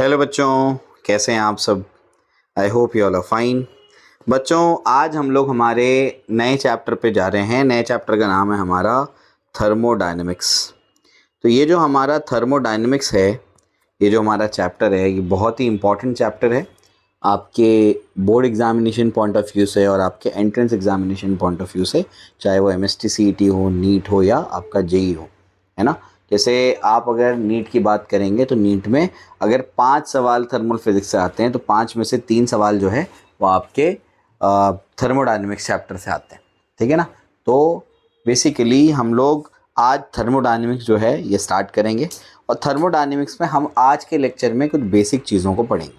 Hello बच्चों, कैसे हैं आप सब। I hope you all are fine. बच्चों, आज हम लोग हमारे नए चैप्टर पे जा रहे हैं। नए चैप्टर का नाम है हमारा थर्मोडायनेमिक्स। तो ये जो हमारा थर्मोडायनेमिक्स है, ये जो हमारा चैप्टर है, ये बहुत ही इम्पॉर्टेंट चैप्टर है आपके board examination point of view से और आपके entrance examination point of view से, चाहे वो MST CET हो, नीट हो या आपका JEE हो, है ना। जैसे आप अगर नीट की बात करेंगे तो नीट में अगर 5 सवाल थर्मल फिजिक्स से आते हैं तो 5 में से 3 सवाल जो है वो आपके थर्मोडायनेमिक्स चैप्टर से आते हैं, ठीक है ना। तो बेसिकली हम लोग आज थर्मोडायनेमिक्स जो है ये स्टार्ट करेंगे और थर्मोडायनेमिक्स में हम आज के लेक्चर में कुछ बेसिक चीज़ों को पढ़ेंगे।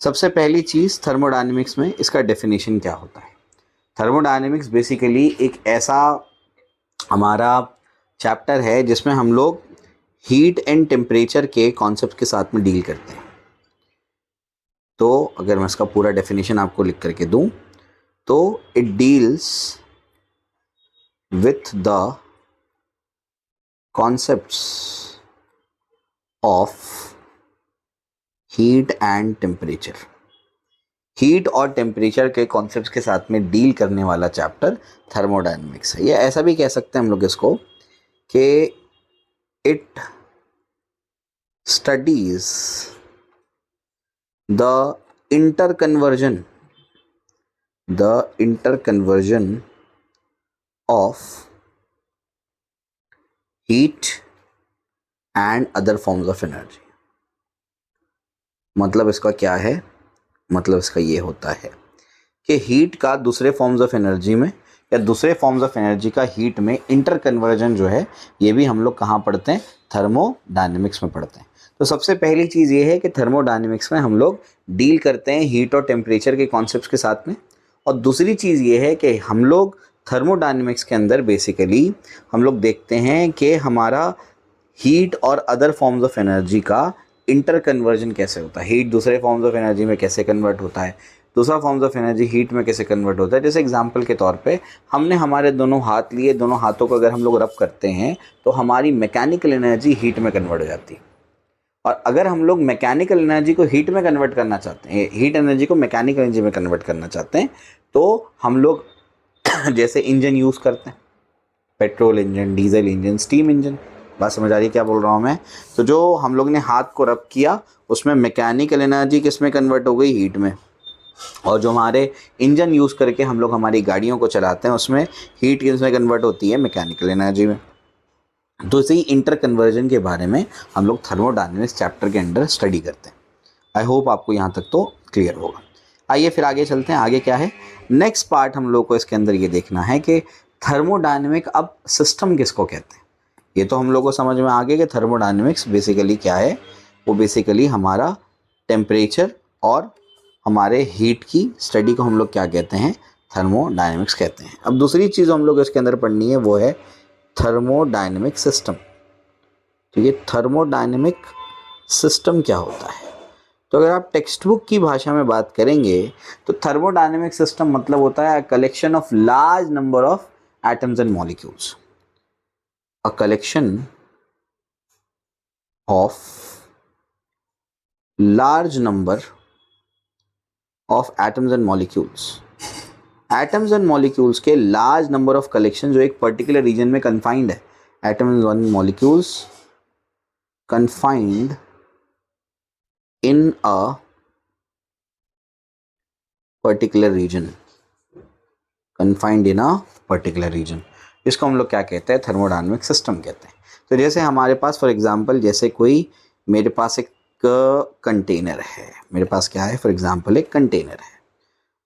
सबसे पहली चीज़, थर्मोडायनेमिक्स में इसका डेफिनेशन क्या होता है। थर्मोडायनेमिक्स बेसिकली एक ऐसा हमारा चैप्टर है जिसमें हम लोग हीट एंड टेम्परेचर के कॉन्सेप्ट के साथ में डील करते हैं। तो अगर मैं इसका पूरा डेफिनेशन आपको लिख करके दूं तो it deals with the concepts of heat and temperature. Heat और टेम्परेचर के कॉन्सेप्ट्स के साथ में डील करने वाला चैप्टर थर्मोडायनेमिक्स है। ये ऐसा भी कह सकते हैं हम लोग इसको कि it studies the interconversion of heat and other forms of energy। मतलब इसका क्या है, मतलब इसका ये होता है कि हीट का दूसरे फॉर्म्स ऑफ एनर्जी में या दूसरे फॉर्म्स ऑफ एनर्जी का हीट में इंटर कन्वर्जन जो है, ये भी हम लोग कहाँ पढ़ते हैं, थर्मोडायनेमिक्स में पढ़ते हैं। तो सबसे पहली चीज़ ये है कि थर्मोडायनेमिक्स में हम लोग डील करते हैं हीट और टेम्परेचर के कॉन्सेप्ट्स के साथ में। और दूसरी चीज़ ये है कि हम लोग थर्मोडायनेमिक्स के अंदर बेसिकली हम लोग देखते हैं कि हमारा हीट और अदर फॉर्म्स ऑफ एनर्जी का इंटर कन्वर्जन कैसे होता है। हीट दूसरे फॉर्म्स ऑफ एनर्जी में कैसे कन्वर्ट होता है, दूसरा फॉर्म्स ऑफ एनर्जी हीट में कैसे कन्वर्ट होता है। जैसे एग्जांपल के तौर पे हमने हमारे दोनों हाथ लिए, दोनों हाथों को अगर हम लोग रब करते हैं तो हमारी मैकेनिकल एनर्जी हीट में कन्वर्ट हो जाती है। और अगर हम लोग मैकेनिकल एनर्जी को हीट में कन्वर्ट करना चाहते हैं, हीट एनर्जी को मैकेनिकल एनर्जी में कन्वर्ट करना चाहते हैं, तो हम लोग जैसे इंजन यूज़ करते हैं, petrol engine, diesel engine, steam engine. बात समझ आ रही है क्या बोल रहा हूँ मैं। तो जो हम लोग ने हाथ को रब किया उसमें मैकेनिकल एनर्जी किस में कन्वर्ट हो गई, हीट में। और जो हमारे इंजन यूज़ करके हम लोग हमारी गाड़ियों को चलाते हैं उसमें हीट किस में कन्वर्ट होती है, मैकेनिकल एनर्जी में। तो इसी इंटर कन्वर्जन के बारे में हम लोग थर्मोडायनेमिक्स चैप्टर के अंडर स्टडी करते हैं। आई होप आपको यहाँ तक तो क्लियर होगा। आइए फिर आगे चलते हैं। आगे क्या है, नेक्स्ट पार्ट हम लोग को इसके अंदर ये देखना है कि थर्मोडायनेमिक अब सिस्टम किसको कहते हैं। ये तो हम लोग को समझ में आ गया कि थर्मोडायनेमिक्स बेसिकली क्या है। वो बेसिकली हमारा टेम्परेचर और हमारे हीट की स्टडी को हम लोग क्या कहते हैं, थर्मोडायनेमिक्स कहते हैं। अब दूसरी चीज़ हम लोग इसके अंदर पढ़नी है वो है थर्मोडायनेमिक सिस्टम। तो ये थर्मोडायनेमिक सिस्टम क्या होता है। तो अगर आप टेक्स्ट बुक की भाषा में बात करेंगे तो थर्मोडायनेमिक सिस्टम मतलब होता है collection of large number of atoms and molecules. A collection of large number of atoms and molecules. Atoms and molecules के लार्ज नंबर ऑफ कलेक्शन जो एक पर्टिकुलर रीजन में कन्फाइंड है। Atoms and molecules confined in a particular region, confined in a particular region। इसको हम लोग क्या कहते हैं, थर्मोडायनेमिक सिस्टम कहते हैं। तो जैसे हमारे पास फॉर एग्जांपल, जैसे कोई मेरे पास एक कंटेनर है, मेरे पास क्या है, फॉर एग्जांपल एक कंटेनर है।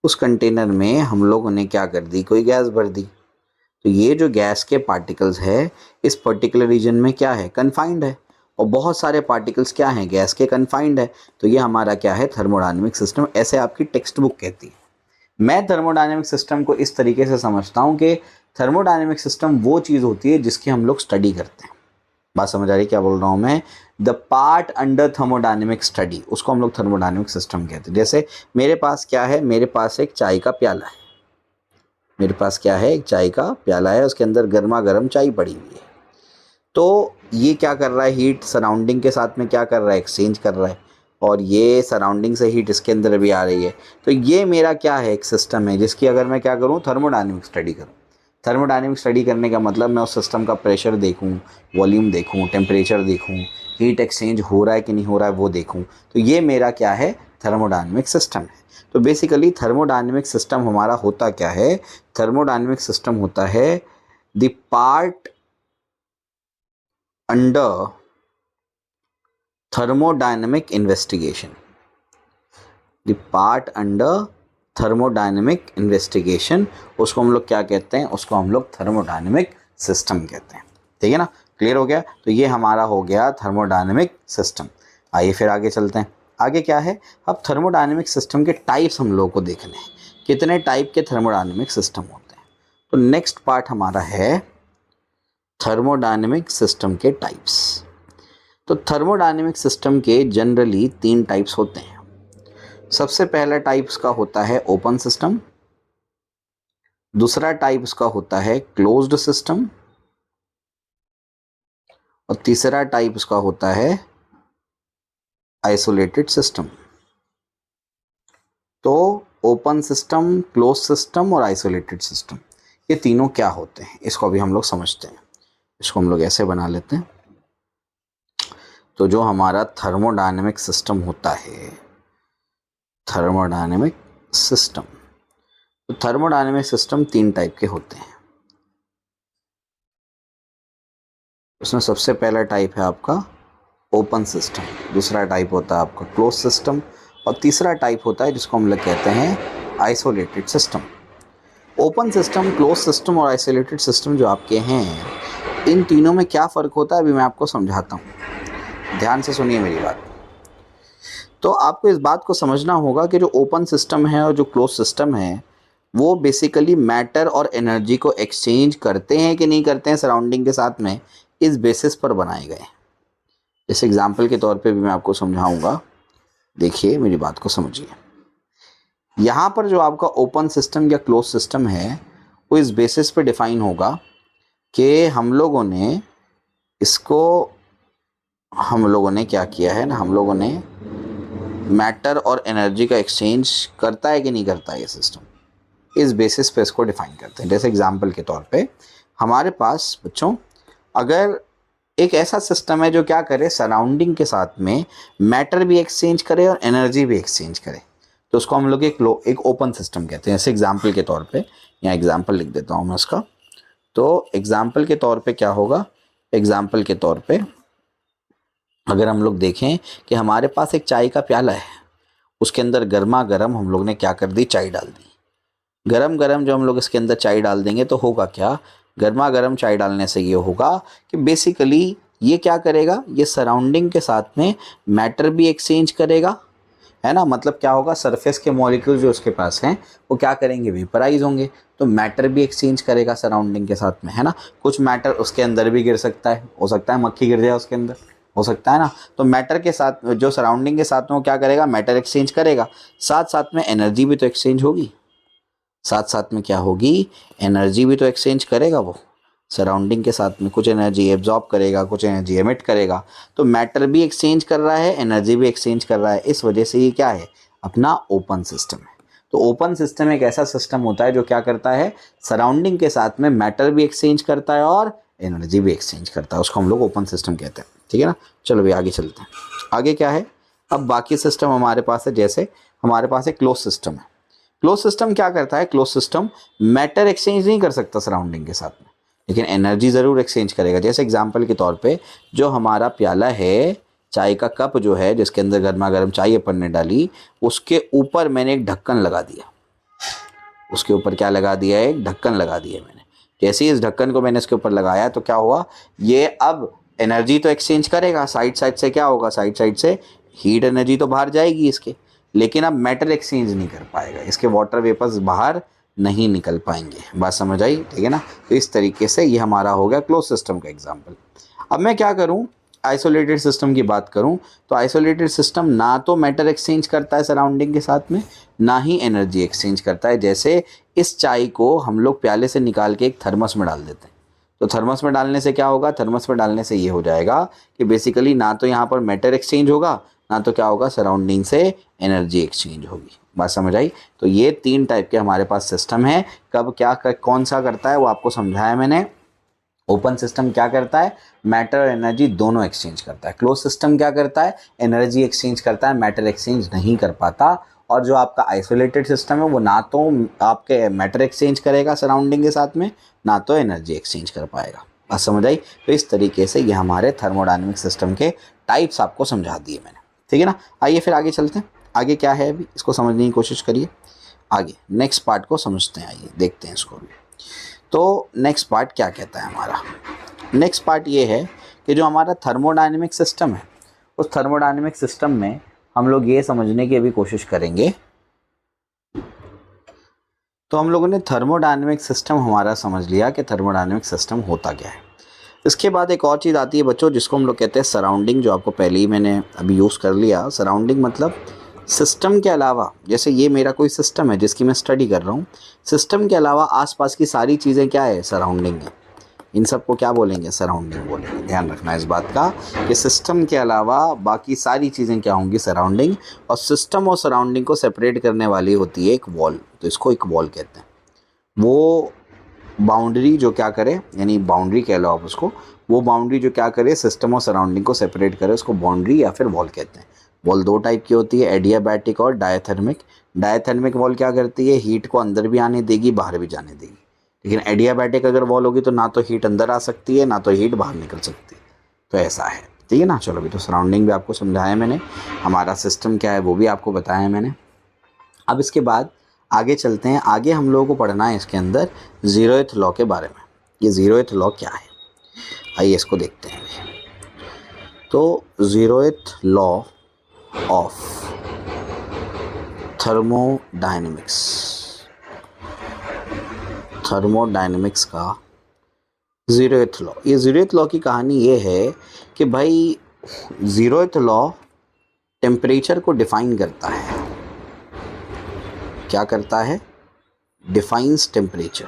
उस कंटेनर में हम लोगों ने क्या कर दी, कोई गैस भर दी। तो ये जो गैस के पार्टिकल्स है इस पर्टिकुलर रीजन में क्या है, कन्फाइंड है। और बहुत सारे पार्टिकल्स क्या हैं, गैस के कन्फाइंड है। तो ये हमारा क्या है, थर्मोडायनेमिक सिस्टम। ऐसे आपकी टेक्स्ट बुक कहती है। मैं थर्मोडायनेमिक सिस्टम को इस तरीके से समझता हूँ कि थर्मोडायनेमिक सिस्टम वो चीज़ होती है जिसकी हम लोग स्टडी करते हैं। बात समझ आ रही है क्या बोल रहा हूँ मैं। The part under thermodynamic study, उसको हम लोग थर्मोडायनेमिक सिस्टम कहते हैं। जैसे मेरे पास क्या है, मेरे पास एक चाय का प्याला है। मेरे पास क्या है, एक चाय का प्याला है, उसके अंदर गर्मा गर्म चाय पड़ी हुई है। तो ये क्या कर रहा है, हीट सराउंडिंग के साथ में क्या कर रहा है, एक्सचेंज कर रहा है। और ये सराउंडिंग से हीट इसके अंदर भी आ रही है। तो ये मेरा क्या है, एक सिस्टम है जिसकी अगर मैं क्या करूँ, थर्मोडायनेमिक स्टडी करूँ। थर्मोडायनेमिक स्टडी करने का मतलब मैं उस सिस्टम का प्रेशर देखूँ, वॉल्यूम देखूँ, टेम्परेचर देखूँ, हीट एक्सचेंज हो रहा है कि नहीं हो रहा है वो देखूँ। तो ये मेरा क्या है, थर्मोडायनेमिक सिस्टम है। तो बेसिकली थर्मोडायनेमिक सिस्टम हमारा होता क्या है, थर्मोडायनेमिक सिस्टम होता है the part under thermodynamic investigation, the part under thermodynamic investigation, उसको हम लोग क्या कहते हैं, उसको हम लोग थर्मोडायनेमिक सिस्टम कहते हैं। ठीक है ना, क्लियर हो गया। तो ये हमारा हो गया थर्मोडायनेमिक सिस्टम। आइए फिर आगे चलते हैं। आगे क्या है, अब थर्मोडायनेमिक सिस्टम के टाइप्स हम लोगों को देखने हैं, कितने टाइप के थर्मोडायनेमिक सिस्टम होते हैं। तो नेक्स्ट पार्ट हमारा है थर्मोडायनेमिक सिस्टम के टाइप्स। तो थर्मोडायनेमिक सिस्टम के जनरली 3 टाइप्स होते हैं। सबसे पहला टाइप का होता है ओपन सिस्टम, दूसरा टाइप का होता है क्लोज्ड सिस्टम, और तीसरा टाइप का होता है आइसोलेटेड सिस्टम। तो ओपन सिस्टम, क्लोज सिस्टम और आइसोलेटेड सिस्टम, ये तीनों क्या होते हैं इसको अभी हम लोग समझते हैं। इसको हम लोग ऐसे बना लेते हैं। तो जो हमारा थर्मोडायनेमिक सिस्टम होता है, थर्मोडायनेमिक सिस्टम, तो थर्मोडायनेमिक सिस्टम 3 टाइप के होते हैं। उसमें सबसे पहला टाइप है आपका ओपन सिस्टम, दूसरा टाइप होता है आपका क्लोज सिस्टम, और तीसरा टाइप होता है जिसको हम लोग कहते हैं isolated system. Open system, close system और आइसोलेटेड सिस्टम जो आपके हैं, इन तीनों में क्या फ़र्क होता है अभी मैं आपको समझाता हूँ, ध्यान से सुनिए मेरी बात। तो आपको इस बात को समझना होगा कि जो ओपन सिस्टम है और जो क्लोज सिस्टम है, वो बेसिकली मैटर और एनर्जी को एक्सचेंज करते हैं कि नहीं करते हैं सराउंडिंग के साथ में, इस बेसिस पर बनाए गए। इस एग्जाम्पल के तौर पे भी मैं आपको समझाऊंगा, देखिए मेरी बात को समझिए। यहाँ पर जो आपका ओपन सिस्टम या क्लोज सिस्टम है, वो इस बेसिस पे डिफाइन होगा कि हम लोगों ने क्या किया है ना, हम लोगों ने मैटर और एनर्जी का एक्सचेंज करता है कि नहीं करता है ये सिस्टम, इस बेसिस पे इसको डिफाइन करते हैं। जैसे एग्जाम्पल के तौर पे हमारे पास बच्चों अगर एक ऐसा सिस्टम है जो क्या करे, सराउंडिंग के साथ में मैटर भी एक्सचेंज करे और एनर्जी भी एक्सचेंज करे, तो उसको हम लोग एक ओपन सिस्टम कहते हैं। जैसे एग्जाम्पल के तौर पे यहाँ एग्जाम्पल लिख देता हूँ मैं उसका। तो एग्जाम्पल के तौर पे क्या होगा, एग्जाम्पल के तौर पे अगर हम लोग देखें कि हमारे पास एक चाय का प्याला है, उसके अंदर गर्मा गर्म हम लोग ने क्या कर दी, चाय डाल दी। गरम गरम जो हम लोग इसके अंदर चाय डाल देंगे तो होगा क्या, गर्मा गर्म चाय डालने से ये होगा कि बेसिकली ये क्या करेगा, ये सराउंडिंग के साथ में मैटर भी एक्सचेंज करेगा, है ना। मतलब क्या होगा, सरफेस के मॉलिक्यूल जो उसके पास हैं वो क्या करेंगे, वेपराइज होंगे, तो मैटर भी एक्सचेंज करेगा सराउंडिंग के साथ में, है ना। कुछ मैटर उसके अंदर भी गिर सकता है, हो सकता है मक्खी गिर जाए उसके अंदर, हो सकता है ना। तो मैटर के साथ जो सराउंडिंग के साथ में वो क्या करेगा, मैटर एक्सचेंज करेगा, साथ साथ में एनर्जी भी तो एक्सचेंज होगी, साथ साथ में क्या होगी, एनर्जी भी तो एक्सचेंज करेगा वो सराउंडिंग के साथ में। कुछ एनर्जी एब्जॉर्ब करेगा, कुछ एनर्जी एमिट करेगा, तो मैटर भी एक्सचेंज कर रहा है, एनर्जी भी एक्सचेंज कर रहा है। इस वजह से ये क्या है, अपना ओपन सिस्टम है। तो ओपन सिस्टम एक ऐसा सिस्टम होता है जो क्या करता है, सराउंडिंग के साथ में मैटर भी एक्सचेंज करता है और एनर्जी भी एक्सचेंज करता है, उसको हम लोग ओपन सिस्टम कहते हैं। ठीक है ना, चलो भाई आगे चलते हैं। आगे क्या है, अब बाकी सिस्टम हमारे पास है, जैसे हमारे पास एक क्लोज सिस्टम है। क्लोज सिस्टम क्या करता है, क्लोज सिस्टम मैटर एक्सचेंज नहीं कर सकता सराउंडिंग के साथ में, लेकिन एनर्जी ज़रूर एक्सचेंज करेगा। जैसे एग्जांपल के तौर पे जो हमारा प्याला है, चाय का कप जो है जिसके अंदर गर्मा गर्म चाय अपन ने डाली, उसके ऊपर मैंने एक ढक्कन लगा दिया, उसके ऊपर क्या लगा दिया है, एक ढक्कन लगा दिया मैंने। जैसे ही इस ढक्कन को मैंने इसके ऊपर लगाया तो क्या हुआ, ये अब एनर्जी तो एक्सचेंज करेगा, साइड साइड से क्या होगा, साइड साइड से हीट एनर्जी तो बाहर जाएगी इसके, लेकिन अब मैटर एक्सचेंज नहीं कर पाएगा, इसके वाटर वेपर्स बाहर नहीं निकल पाएंगे। बात समझ आई, ठीक है ना। तो इस तरीके से ये हमारा हो गया क्लोज सिस्टम का एग्जाम्पल। अब मैं क्या करूँ, आइसोलेटेड सिस्टम की बात करूं, तो आइसोलेटेड सिस्टम ना तो मैटर एक्सचेंज करता है सराउंडिंग के साथ में, ना ही एनर्जी एक्सचेंज करता है। जैसे इस चाय को हम लोग प्याले से निकाल के एक थर्मस में डाल देते हैं, तो थर्मस में डालने से क्या होगा, थर्मस में डालने से ये हो जाएगा कि बेसिकली ना तो यहाँ पर मैटर एक्सचेंज होगा, ना तो क्या होगा, सराउंडिंग से एनर्जी एक्सचेंज होगी। बात समझ आई? तो ये 3 टाइप के हमारे पास सिस्टम है। कब क्या कौन सा करता है वो आपको समझाया मैंने। ओपन सिस्टम क्या करता है, मैटर और एनर्जी दोनों एक्सचेंज करता है। क्लोज सिस्टम क्या करता है, एनर्जी एक्सचेंज करता है, मैटर एक्सचेंज नहीं कर पाता। और जो आपका आइसोलेटेड सिस्टम है वो ना तो आपके मैटर एक्सचेंज करेगा सराउंडिंग के साथ में, ना तो एनर्जी एक्सचेंज कर पाएगा। बात समझ आई? तो इस तरीके से ये हमारे थर्मोडायनेमिक सिस्टम के टाइप्स आपको समझा दिए मैंने। ठीक है ना? आइए फिर आगे चलते हैं। आगे क्या है अभी इसको समझने की कोशिश करिए। आगे नेक्स्ट पार्ट को समझते हैं, आइए देखते हैं इसको भी। तो नेक्स्ट पार्ट क्या कहता है हमारा, नेक्स्ट पार्ट ये है कि जो हमारा थर्मोडायनेमिक सिस्टम है, उस थर्मोडायनेमिक सिस्टम में हम लोग ये समझने की अभी कोशिश करेंगे। तो हम लोगों ने थर्मोडायनेमिक सिस्टम हमारा समझ लिया कि थर्मोडायनेमिक सिस्टम होता क्या है। इसके बाद एक और चीज़ आती है बच्चों जिसको हम लोग कहते हैं सराउंडिंग, जो आपको पहले ही मैंने अभी यूज़ कर लिया। सराउंडिंग मतलब सिस्टम के अलावा, जैसे ये मेरा कोई सिस्टम है जिसकी मैं स्टडी कर रहा हूँ, सिस्टम के अलावा आसपास की सारी चीज़ें क्या है, सराउंडिंग है। इन सब को क्या बोलेंगे, सराउंडिंग बोलेंगे। ध्यान रखना इस बात का कि सिस्टम के अलावा बाकी सारी चीज़ें क्या होंगी, सराउंडिंग। और सिस्टम और सराउंडिंग को सेपरेट करने वाली होती है एक वॉल, तो इसको एक वॉल कहते हैं। वो बाउंड्री जो क्या करे, यानी बाउंड्री कह लो आप उसको, वो बाउंड्री जो क्या करे सिस्टम और सराउंडिंग को सेपरेट करे, उसको बाउंड्री या फिर वॉल कहते हैं। वॉल 2 टाइप की होती है, एडियाबैटिक और डायथर्मिक। डायथर्मिक वॉल क्या करती है, हीट को अंदर भी आने देगी, बाहर भी जाने देगी। लेकिन एडियाबैटिक अगर वॉल होगी तो ना तो हीट अंदर आ सकती है, ना तो हीट बाहर निकल सकती है। तो ऐसा है, ठीक है ना। चलो अभी तो सराउंडिंग भी आपको समझाया मैंने, हमारा सिस्टम क्या है वो भी आपको बताया मैंने। अब इसके बाद आगे चलते हैं। आगे हम लोगों को पढ़ना है इसके अंदर ज़ीरोथ लॉ के बारे में। ये ज़ीरोथ लॉ क्या है, आइए इसको देखते हैं। तो ज़ीरोथ लॉ ऑफ थर्मोडायनेमिक्स का ज़ीरोथ लॉ। ये ज़ीरोथ लॉ की कहानी ये है कि भाई ज़ीरोथ लॉ टेम्परेचर को डिफ़ाइन करता है। क्या करता है, डिफाइंस टेम्परेचर।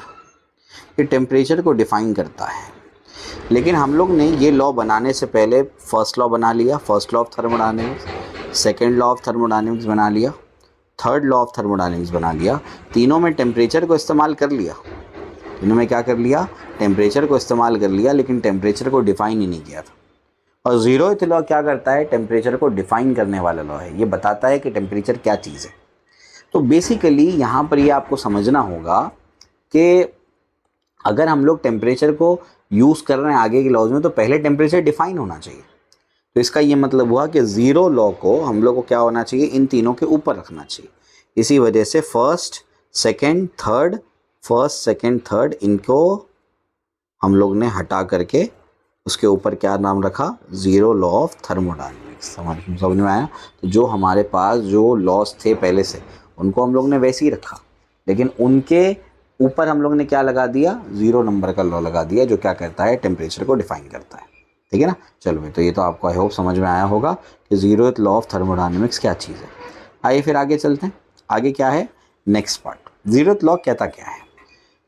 ये टेम्परेचर को डिफ़ाइन करता है। लेकिन हम लोग ने ये लॉ बनाने से पहले फर्स्ट लॉ बना लिया, first law of thermodynamics, second law of thermodynamics बना लिया, थर्ड लॉ ऑफ थर्मोडायनेमिक्स बना लिया। तीनों में टेम्परेचर को इस्तेमाल कर लिया। तीनों में क्या कर लिया, टेम्परेचर को इस्तेमाल कर लिया, लेकिन टेम्परेचर को डिफ़ाइन ही नहीं किया था। और ज़ीरोथ लॉ क्या करता है, टेम्परेचर को डिफ़ाइन करने वाला लॉ है। ये बताता है कि टेम्परेचर क्या चीज़ है। तो बेसिकली यहाँ पर ये आपको समझना होगा कि अगर हम लोग टेम्परेचर को यूज़ कर रहे हैं आगे के लॉज में, तो पहले टेम्परेचर डिफाइन होना चाहिए। तो इसका ये मतलब हुआ कि ज़ीरो लॉ को हम लोग को क्या होना चाहिए, इन तीनों के ऊपर रखना चाहिए। इसी वजह से फर्स्ट सेकंड थर्ड इनको हम लोग ने हटा करके उसके ऊपर क्या नाम रखा, ज़ीरो लॉ ऑफ थर्मोडायनेमिक्स। समझ में आया? तो जो हमारे पास जो लॉज थे पहले से, उनको हम लोग ने वैसे ही रखा, लेकिन उनके ऊपर हम लोग ने क्या लगा दिया, 0 नंबर का लॉ लगा दिया, जो क्या करता है, टेम्परेचर को डिफाइन करता है। ठीक है ना। चलो भाई, तो ये तो आपको आई होप समझ में आया होगा कि ज़ीरोथ लॉ ऑफ थर्मोडायनेमिक्स क्या चीज़ है। आइए फिर आगे चलते हैं। आगे क्या है, नेक्स्ट पार्ट। ज़ीरोथ लॉ कहता क्या है।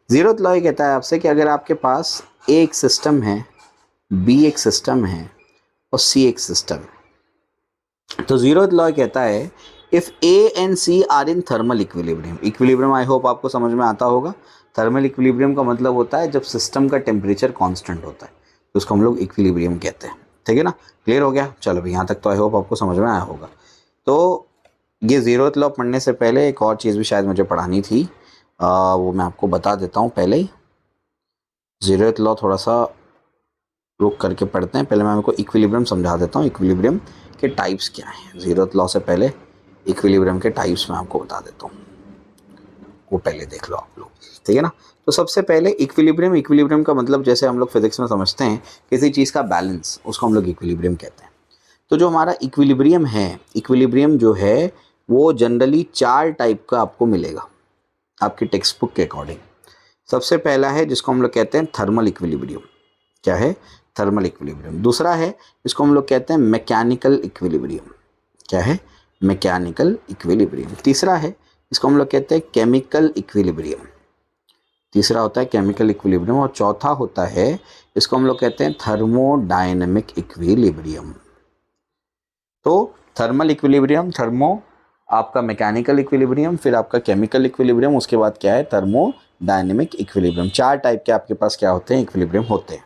ज़ीरोथ लॉ ये कहता है आपसे कि अगर आपके पास ए एक सिस्टम है, बी एक सिस्टम है और सी एक सिस्टम है, तो ज़ीरोथ लॉ कहता है if A and C are in thermal equilibrium. Equilibrium I hope आपको समझ में आता होगा। थर्मल इक्विलिब्रियम का मतलब होता है जब सिस्टम का टेम्परेचर कांस्टेंट होता है, तो उसको हम लोग इक्विलिब्रियम कहते हैं। ठीक है ना, क्लियर हो गया। चलो भाई, यहाँ तक तो आई होप आपको समझ में आया होगा। तो ये ज़ीरोथ लॉ पढ़ने से पहले एक और चीज़ भी शायद मुझे पढ़ानी थी, वो मैं आपको बता देता हूँ पहले ही। ज़ीरोथ लॉ थोड़ा सा रुक करके पढ़ते हैं, पहले मैं आपको इक्विलिब्रियम समझा देता हूँ। इक्विलिब्रियम के टाइप्स क्या हैं, ज़ीरोथ लॉ से पहले इक्विलिब्रियम के टाइप्स मैं आपको बता देता हूँ, वो पहले देख लो आप लोग। ठीक है ना। तो सबसे पहले इक्विलिब्रियम का मतलब जैसे हम लोग फिजिक्स में समझते हैं किसी चीज़ का बैलेंस, उसको हम लोग इक्विलिब्रियम कहते हैं। तो जो हमारा इक्विलिब्रियम है, इक्विलिब्रियम जो है वो जनरली 4 टाइप का आपको मिलेगा आपकी टेक्स्ट बुक के अकॉर्डिंग। सबसे पहला है जिसको हम लोग कहते हैं थर्मल इक्विलिब्रियम। क्या है, थर्मल इक्विलिब्रियम। दूसरा है जिसको हम लोग कहते हैं मैकेनिकल इक्विलिब्रियम। क्या है, मैकेनिकल इक्विलिब्रियम। तीसरा है इसको हम लोग कहते हैं केमिकल इक्विलिब्रियम। तीसरा होता है केमिकल इक्विलिब्रियम। और चौथा होता है इसको हम लोग कहते हैं थर्मोडायनेमिक इक्विलिब्रियम। तो थर्मल इक्विलिब्रियम, थर्मो आपका मैकेनिकल इक्विलिब्रियम, फिर आपका केमिकल इक्विलिब्रियम, उसके बाद क्या है थर्मोडायनेमिक इक्विलिब्रियम। 4 टाइप के आपके पास क्या होते हैं इक्विलिब्रियम होते हैं।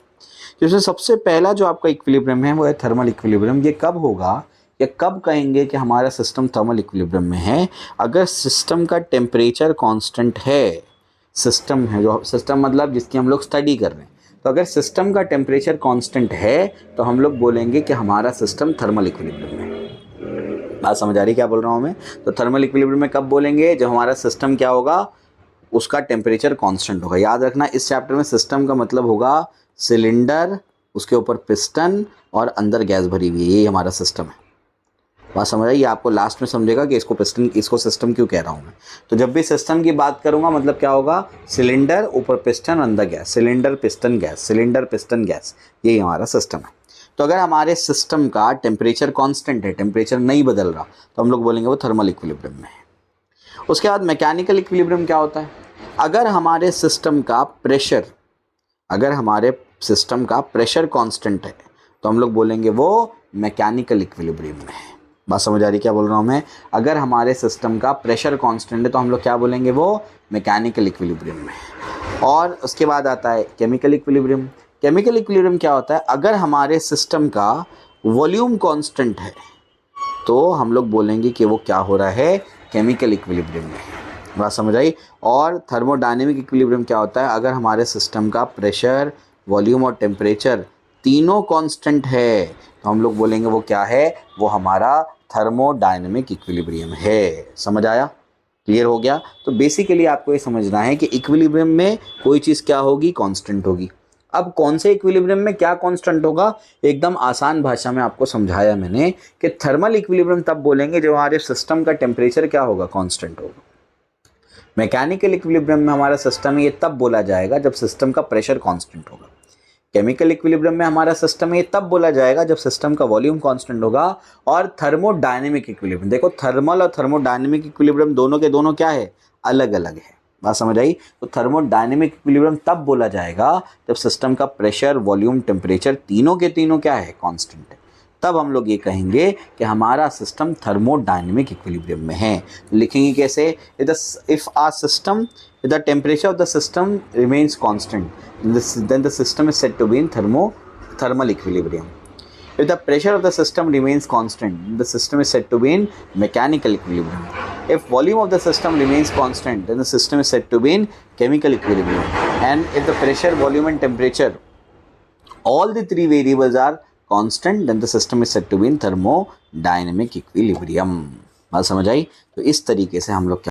जिसमें सबसे पहला जो आपका इक्विलिब्रियम है वो है थर्मल इक्विलिब्रियम। ये कब होगा या कब कहेंगे कि हमारा सिस्टम थर्मल इक्विलिब्रियम में है? अगर सिस्टम का टेम्परेचर कांस्टेंट है, सिस्टम है जो सिस्टम मतलब जिसकी हम लोग स्टडी कर रहे हैं, तो अगर सिस्टम का टेम्परेचर कांस्टेंट है तो हम लोग बोलेंगे कि हमारा सिस्टम थर्मल इक्विलिब्रियम में है। बात समझ आ रही क्या बोल रहा हूँ मैं? तो थर्मल इक्विलिब्रियम में कब बोलेंगे? जब हमारा सिस्टम क्या होगा, उसका टेम्परेचर कांस्टेंट होगा। याद रखना इस चैप्टर में सिस्टम का मतलब होगा सिलेंडर, उसके ऊपर पिस्टन और अंदर गैस भरी हुई है, यही हमारा सिस्टम है। बात समझ आई? आपको लास्ट में समझेगा कि इसको पिस्टन, इसको सिस्टम क्यों कह रहा हूँ मैं। तो जब भी सिस्टम की बात करूंगा मतलब क्या होगा, सिलेंडर, ऊपर पिस्टन, अंदर gas, cylinder piston gas, cylinder piston gas, यही हमारा सिस्टम है। तो अगर हमारे सिस्टम का टेम्परेचर कांस्टेंट है, टेम्परेचर नहीं बदल रहा, तो हम लोग बोलेंगे वो थर्मल इक्विलिब्रियम में है। उसके बाद मैकेनिकल इक्विलिब्रियम क्या होता है? अगर हमारे सिस्टम का प्रेशर, अगर हमारे सिस्टम का प्रेशर कांस्टेंट है तो हम लोग बोलेंगे वो मैकेनिकल इक्विलिब्रियम में है। बात समझ आ रही क्या बोल रहा हूँ मैं? अगर हमारे सिस्टम का प्रेशर कांस्टेंट है तो हम लोग क्या बोलेंगे, वो मैकेनिकल इक्विलिब्रियम में है। और उसके बाद आता है केमिकल इक्विलिब्रियम। केमिकल इक्विलिब्रियम क्या होता है? अगर हमारे सिस्टम का वॉल्यूम कांस्टेंट है तो हम लोग बोलेंगे कि वो क्या हो रहा है, केमिकल इक्विलिब्रियम में है। बात समझ आई? और थर्मोडायनेमिक इक्विलिब्रियम क्या होता है? अगर हमारे सिस्टम का प्रेशर, वॉल्यूम और टेम्परेचर तीनों कांस्टेंट है तो हम लोग बोलेंगे वो क्या है, वो हमारा थर्मोडायनेमिक इक्विलिब्रियम है। समझ आया? क्लियर हो गया? तो बेसिकली आपको ये समझना है कि इक्विलिब्रियम में कोई चीज़ क्या होगी, कांस्टेंट होगी। अब कौन से इक्विलिब्रियम में क्या कांस्टेंट होगा, एकदम आसान भाषा में आपको समझाया मैंने कि थर्मल इक्विलिब्रियम तब बोलेंगे जब हमारे सिस्टम का टेम्परेचर क्या होगा, कांस्टेंट होगा। मैकेनिकल इक्विलिब्रियम में हमारा सिस्टम है ये तब बोला जाएगा जब सिस्टम का प्रेशर कांस्टेंट होगा। केमिकल इक्विलिब्रियम में हमारा सिस्टम ये तब बोला जाएगा जब सिस्टम का वॉल्यूम कांस्टेंट होगा। और थर्मोडायनेमिक इक्विलिब्रियम, देखो थर्मल और थर्मोडायनेमिक इक्विलिब्रियम दोनों के दोनों क्या है, अलग अलग है। बात समझ आई? तो थर्मोडायनेमिक इक्विलिब्रियम तब बोला जाएगा जब सिस्टम का प्रेशर, वॉल्यूम, टेम्परेचर तीनों के तीनों क्या है, कांस्टेंट है। तब हम लोग ये कहेंगे कि हमारा सिस्टम थर्मोडायनेमिक इक्विलिब्रियम में है। लिखेंगे कैसे? If our system, if the temperature of the system remains constant, then the system is said to be in thermal equilibrium. If the pressure of the system remains constant, the system is said to be in mechanical equilibrium. If volume of the system remains constant, then the system is said to be in chemical equilibrium. And if the pressure, volume and temperature, all the three variables are constant, then the system is said to be in thermodynamic equilibrium. बात समझ आई? तो इस तरीके से हम लोग